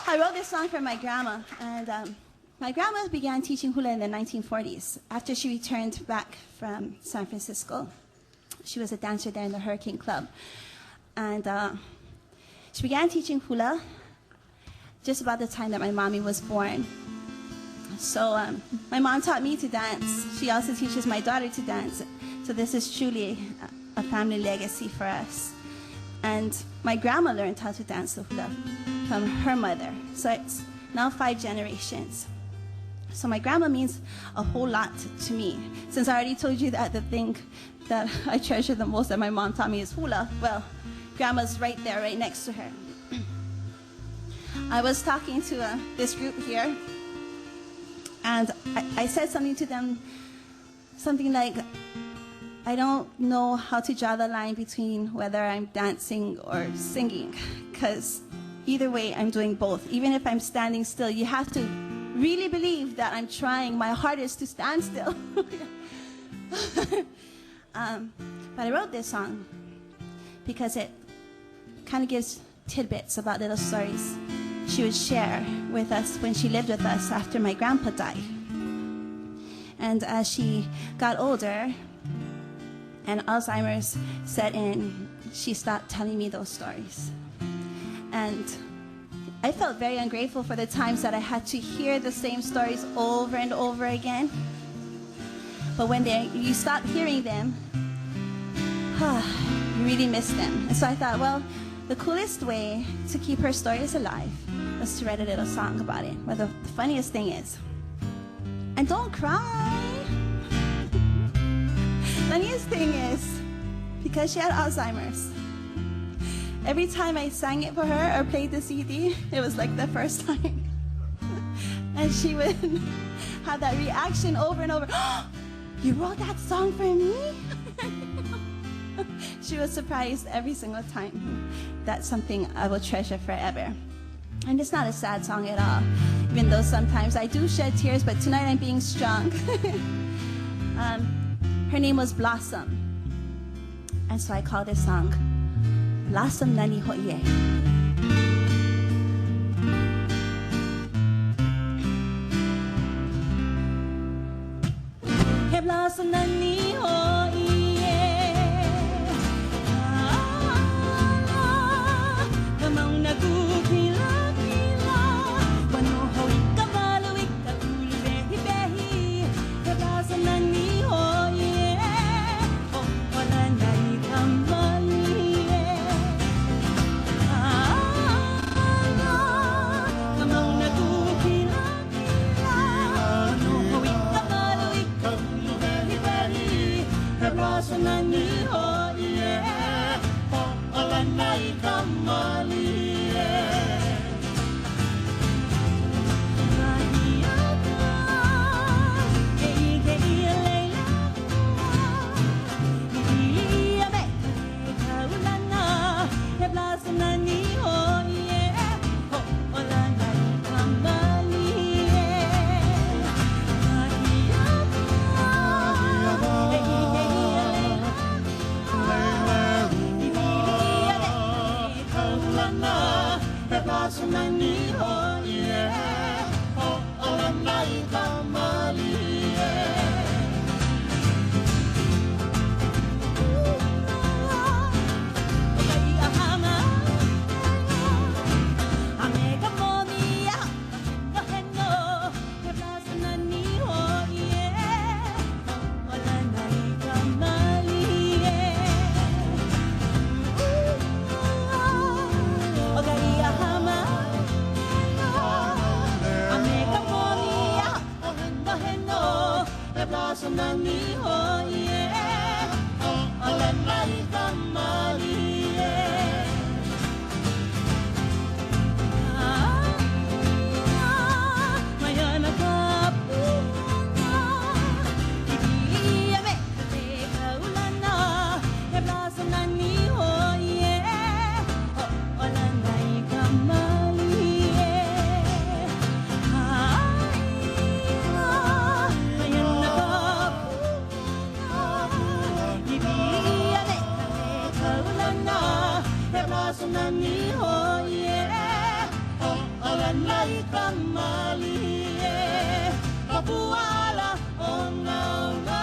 I wrote this song for my grandma, and my grandma began teaching hula in the 1940s. After she returned back from San Francisco, she was a dancer there in the Hurricane Club. And she began teaching hula just about the time that my mommy was born. So my mom taught me to dance. She also teaches my daughter to dance. So this is truly a family legacy for us. And my grandma learned how to dance the hula from her mother. So it's now 5 generations. So my grandma means a whole lot to me. Since I already told you that the thing that I treasure the most that my mom taught me is hula, well, grandma's right there, right next to her. I was talking to this group here, and I said something to them, something like, I don't know how to draw the line between whether I'm dancing or singing, because either way, I'm doing both. Even if I'm standing still, you have to really believe that I'm trying my hardest to stand still. But I wrote this song because it kind of gives tidbits about little stories she would share with us when she lived with us after my grandpa died. And as she got older and Alzheimer's set in, she stopped telling me those stories. And I felt very ungrateful for the times that I had to hear the same stories over and over again. But when you stop hearing them, you really miss them. And so I thought, well, the coolest way to keep her stories alive was to write a little song about it. But the funniest thing is, and don't cry. Funniest thing is, because she had Alzheimer's, every time I sang it for her or played the CD, it was like the first time. And she would have that reaction over and over. Oh, you wrote that song for me? She was surprised every single time. That's something I will treasure forever. And it's not a sad song at all, even though sometimes I do shed tears, but tonight I'm being strong. Her name was Blossom. And so I call this song Blossom Nani Hoye. Hey Blossom Nani Hoye. Kamauu na kukila kila. Wano hoi kabalo ikakulu behi behi. Hey Blossom Nani Hoye. Oh, wala nai kamali. Nani hoye, oh Iolani kamali. Nani hoye, oh Iolani kamali. Nani hoye, oh Iolani kamali. Mayana kapuna, ibiyame kaulana. Hey Blossom Nani hoye, oh Iolani kamali. Mayana kapuna. kamalie papuala onauna.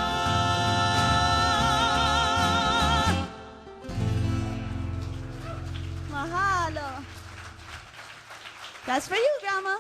Mahalo. That's for you, Grandma.